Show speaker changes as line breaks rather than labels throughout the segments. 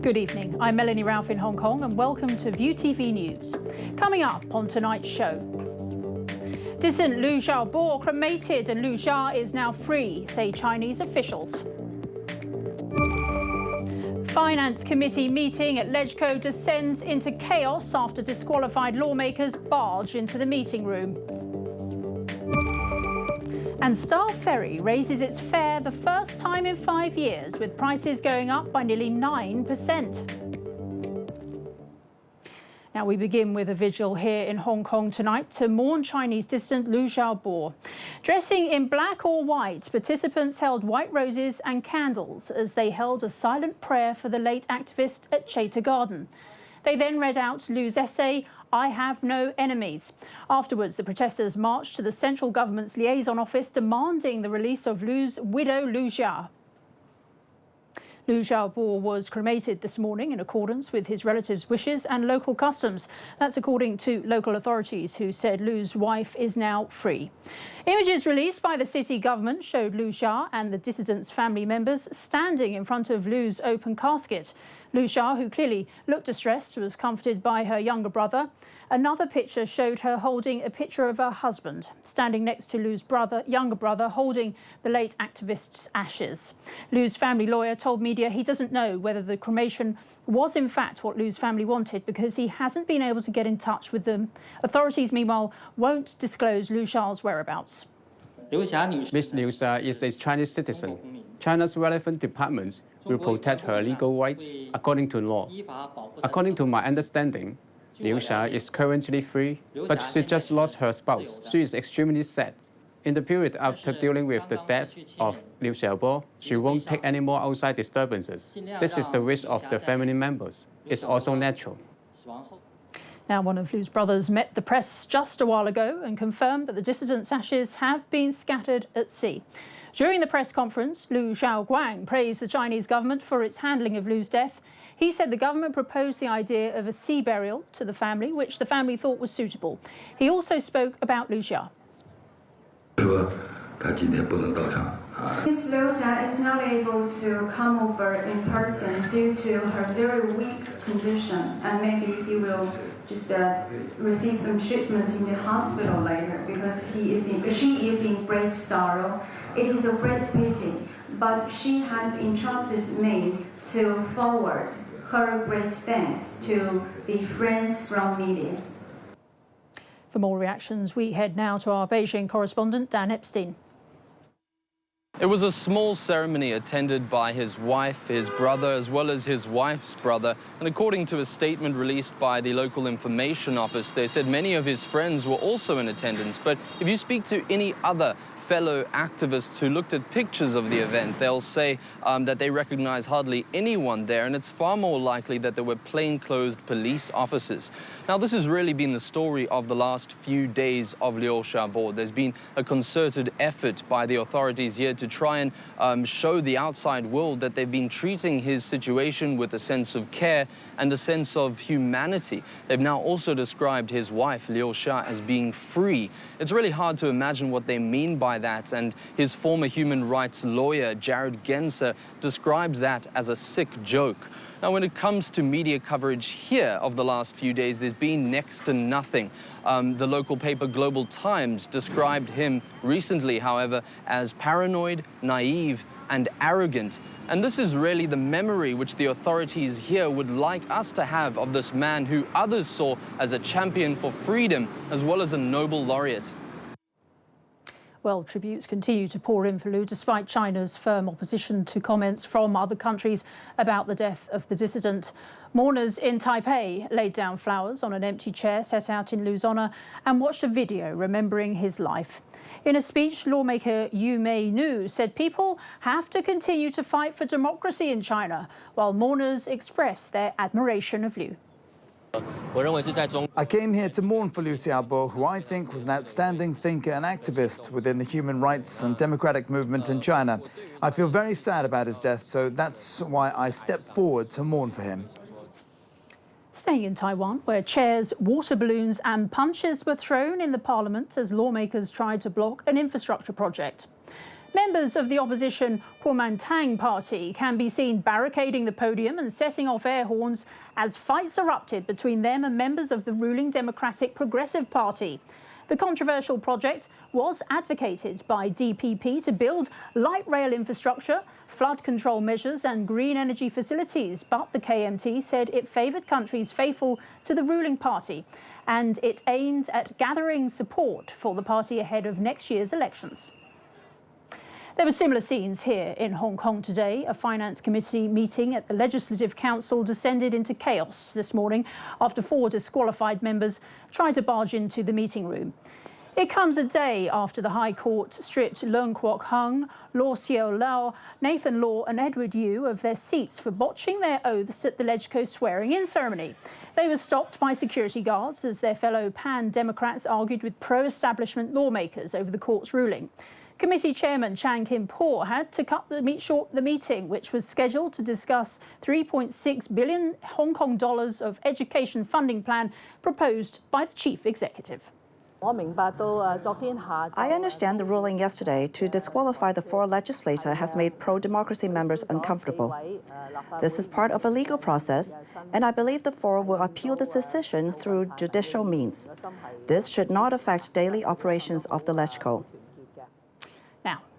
Good evening, I'm Melanie Ralph in Hong Kong and welcome to ViuTV News. Coming up on tonight's show. Dissident Liu Xiaobo cremated and Liu Xia is now free, say Chinese officials. Finance Committee meeting at Legco descends into chaos after disqualified lawmakers barge into the meeting room. And Star Ferry raises its fare the first time in 5 years, with prices going up by nearly 9%. Now we begin with a vigil here in Hong Kong tonight to mourn Chinese dissident Liu Xiaobo. Dressing in black or white, participants held white roses and candles as they held a silent prayer for the late activist at Chater Garden. They then read out Liu's essay, "I Have No Enemies." Afterwards, the protesters marched to the central government's liaison office demanding the release of Liu's widow, Liu Xia. Liu Xiaobo was cremated this morning in accordance with his relatives' wishes and local customs. That's according to local authorities who said Liu's wife is now free. Images released by the city government showed Liu Xia and the dissidents' family members standing in front of Liu's open casket. Liu Xia, who clearly looked distressed, was comforted by her younger brother. Another picture showed her holding a picture of her husband, standing next to Liu's younger brother, holding the late activist's ashes. Liu's family lawyer told media he doesn't know whether the cremation was in fact what Liu's family wanted because he hasn't been able to get in touch with them. Authorities, meanwhile, won't disclose Liu Xia's whereabouts.
Ms. Liu Xia is a Chinese citizen. China's relevant departments will protect her legal rights according to law. According to my understanding, Liu Xia is currently free, but she just lost her spouse. She is extremely sad. In the period after dealing with the death of Liu Xiaobo, she won't take any more outside disturbances. This is the wish of the family members. It's also natural.
Now, one of Liu's brothers met the press just a while ago and confirmed that the dissidents' ashes have been scattered at sea. During the press conference, Liu Xiaoguang praised the Chinese government for its handling of Liu's death. He said the government proposed the idea of a sea burial to the family, which the family thought was suitable. He also spoke about Liu Xia.
Ms. Liu Xia is not able to come over in person due to her very weak condition, and maybe he will just receive some treatment in the hospital later because she is in great sorrow. It is a great pity, but she has entrusted me to forward her great thanks to the friends from media.
For more reactions, we head now to our Beijing correspondent, Dan Epstein.
It was a small ceremony attended by his wife, his brother, as well as his wife's brother. And according to a statement released by the local information office, they said many of his friends were also in attendance. But if you speak to any other fellow activists who looked at pictures of the event, they'll say that they recognize hardly anyone there, and it's far more likely that there were plainclothed police officers. Now, this has really been the story of the last few days of Liu Xiaobo. There's been a concerted effort by the authorities here to try and show the outside world that they've been treating his situation with a sense of care and a sense of humanity. They've now also described his wife, Liu Xia, as being free. It's really hard to imagine what they mean by that, and his former human rights lawyer, Jared Genser, describes that as a sick joke. Now, when it comes to media coverage here of the last few days, there's been next to nothing. The local paper Global Times described him recently, however, as paranoid, naive, and arrogant. And this is really the memory which the authorities here would like us to have of this man who others saw as a champion for freedom, as well as a Nobel laureate.
Well, tributes continue to pour in for Liu, despite China's firm opposition to comments from other countries about the death of the dissident. Mourners in Taipei laid down flowers on an empty chair set out in Liu's honour and watched a video remembering his life. In a speech, lawmaker Yu Mei-nu said people have to continue to fight for democracy in China, while mourners expressed their admiration of Liu.
I came here to mourn for Liu Xiaobo, who I think was an outstanding thinker and activist within the human rights and democratic movement in China. I feel very sad about his death, so that's why I stepped forward to mourn for him.
Staying in Taiwan, where chairs, water balloons and punches were thrown in the parliament as lawmakers tried to block an infrastructure project. Members of the opposition Kuomintang party can be seen barricading the podium and setting off air horns as fights erupted between them and members of the ruling Democratic Progressive Party. The controversial project was advocated by DPP to build light rail infrastructure, flood control measures and green energy facilities, but the KMT said it favoured countries faithful to the ruling party and it aimed at gathering support for the party ahead of next year's elections. There were similar scenes here in Hong Kong today. A Finance Committee meeting at the Legislative Council descended into chaos this morning after 4 disqualified members tried to barge into the meeting room. It comes a day after the High Court stripped Leung Kwok Hung, Law Xiao Lau, Nathan Law and Edward Yu of their seats for botching their oaths at the Legco swearing-in ceremony. They were stopped by security guards as their fellow Pan-Democrats argued with pro-establishment lawmakers over the court's ruling. Committee Chairman Chan Kim-por had to cut short the meeting, which was scheduled to discuss 3.6 billion Hong Kong dollars of education funding plan proposed by the chief executive.
I understand the ruling yesterday to disqualify the 4 legislators has made pro-democracy members uncomfortable. This is part of a legal process, and I believe the 4 will appeal this decision through judicial means. This should not affect daily operations of the Legco.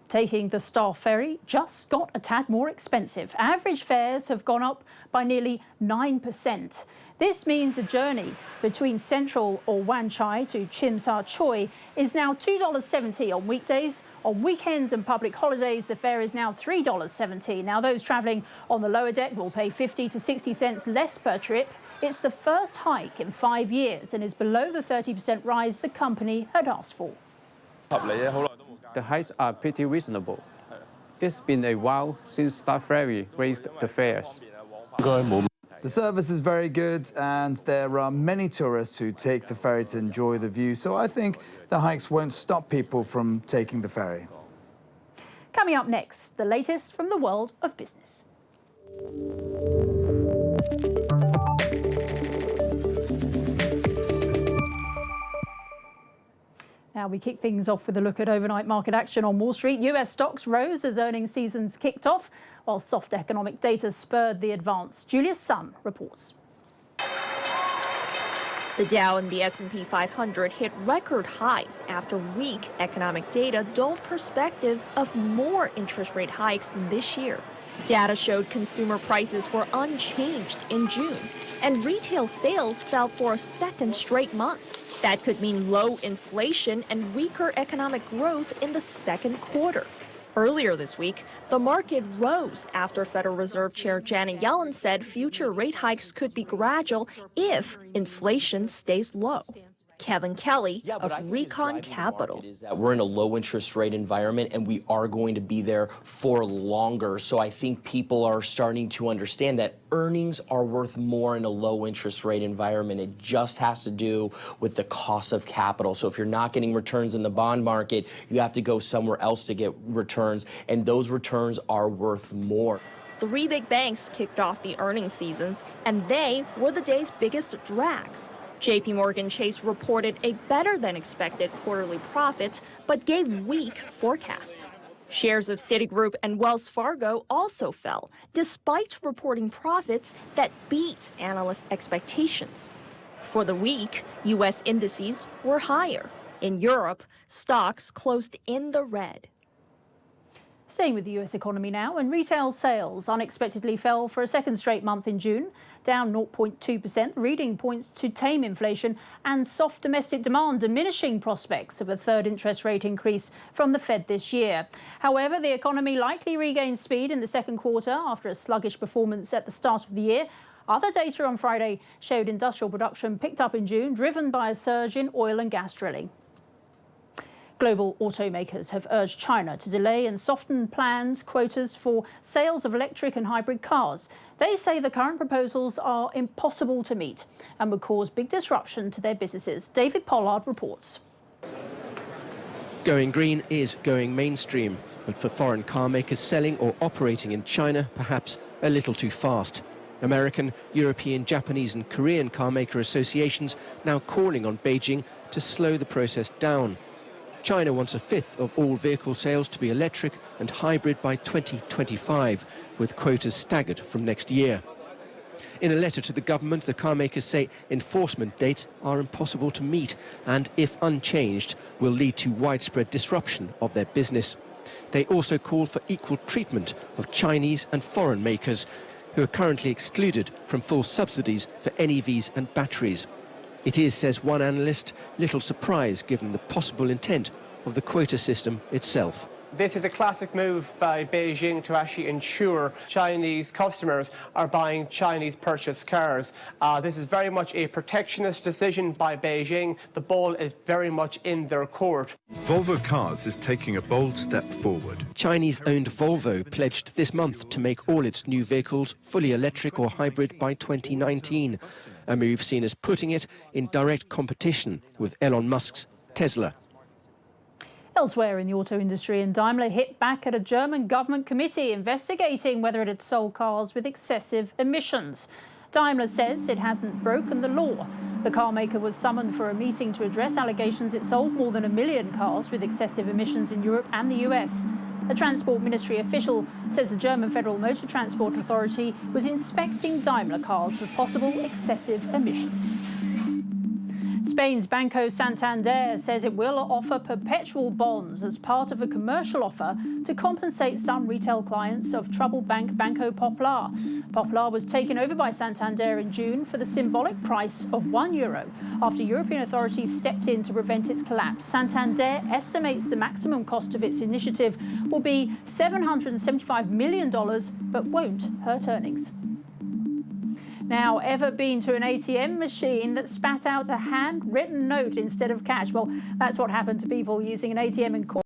Taking the Star Ferry just got a tad more expensive. Average fares have gone up by nearly 9%. This means a journey between Central or Wan Chai to Tsim Sha Tsui is now $2.70 on weekdays. On weekends and public holidays, the fare is now $3.70. Now, those travelling on the lower deck will pay 50 to 60 cents less per trip. It's the first hike in 5 years and is below the 30% rise the company had asked for.
The hikes are pretty reasonable. It's been a while since Star Ferry raised the fares.
The service is very good and there are many tourists who take the ferry to enjoy the view, so I think the hikes won't stop people from taking the ferry.
Coming up next, the latest from the world of business. Now we kick things off with a look at overnight market action on Wall Street. US stocks rose as earnings seasons kicked off, while soft economic data spurred the advance. Julia's Sun reports.
The Dow and the S&P 500 hit record highs after weak economic data dulled perspectives of more interest rate hikes this year. Data showed consumer prices were unchanged in June, and retail sales fell for a second straight month. That could mean low inflation and weaker economic growth in the second quarter. Earlier this week, the market rose after Federal Reserve Chair Janet Yellen said future rate hikes could be gradual if inflation stays low. Kevin Kelly of Recon Capital.
Is that we're in a low interest rate environment and we are going to be there for longer. So I think people are starting to understand that earnings are worth more in a low interest rate environment. It just has to do with the cost of capital. So if you're not getting returns in the bond market, you have to go somewhere else to get returns, and those returns are worth more.
3 big banks kicked off the earnings seasons, and they were the day's biggest drags. JP Morgan Chase reported a better-than-expected quarterly profit, but gave weak forecast. Shares of Citigroup and Wells Fargo also fell, despite reporting profits that beat analyst expectations. For the week, U.S. indices were higher. In Europe, stocks closed in the red.
Staying with the US economy now, and retail sales unexpectedly fell for a second straight month in June, down 0.2%. The reading points to tame inflation and soft domestic demand, diminishing prospects of a third interest rate increase from the Fed this year. However, the economy likely regained speed in the second quarter after a sluggish performance at the start of the year. Other data on Friday showed industrial production picked up in June, driven by a surge in oil and gas drilling. Global automakers have urged China to delay and soften quotas for sales of electric and hybrid cars. They say the current proposals are impossible to meet and would cause big disruption to their businesses. David Pollard reports.
Going green is going mainstream, but for foreign car makers selling or operating in China, perhaps a little too fast. American, European, Japanese and Korean car maker associations now calling on Beijing to slow the process down. China wants a fifth of all vehicle sales to be electric and hybrid by 2025, with quotas staggered from next year. In a letter to the government, the car makers say enforcement dates are impossible to meet and, if unchanged, will lead to widespread disruption of their business. They also call for equal treatment of Chinese and foreign makers, who are currently excluded from full subsidies for NEVs and batteries. It is, says one analyst, little surprise given the possible intent of the quota system itself.
This is a classic move by Beijing to actually ensure Chinese customers are buying Chinese purchased cars. This is very much a protectionist decision by Beijing. The ball is very much in their court.
Volvo Cars is taking a bold step forward.
Chinese-owned Volvo pledged this month to make all its new vehicles fully electric or hybrid by 2019, a move seen as putting it in direct competition with Elon Musk's Tesla.
Elsewhere in the auto industry, and Daimler hit back at a German government committee investigating whether it had sold cars with excessive emissions. Daimler says it hasn't broken the law. The car maker was summoned for a meeting to address allegations it sold more than 1 million cars with excessive emissions in Europe and the US. A Transport Ministry official says the German Federal Motor Transport Authority was inspecting Daimler cars for possible excessive emissions. Spain's Banco Santander says it will offer perpetual bonds as part of a commercial offer to compensate some retail clients of troubled bank Banco Popular. Popular was taken over by Santander in June for the symbolic price of €1 after European authorities stepped in to prevent its collapse. Santander estimates the maximum cost of its initiative will be $775 million, but won't hurt earnings. Now, ever been to an ATM machine that spat out a handwritten note instead of cash? Well, that's what happened to people using an ATM in court.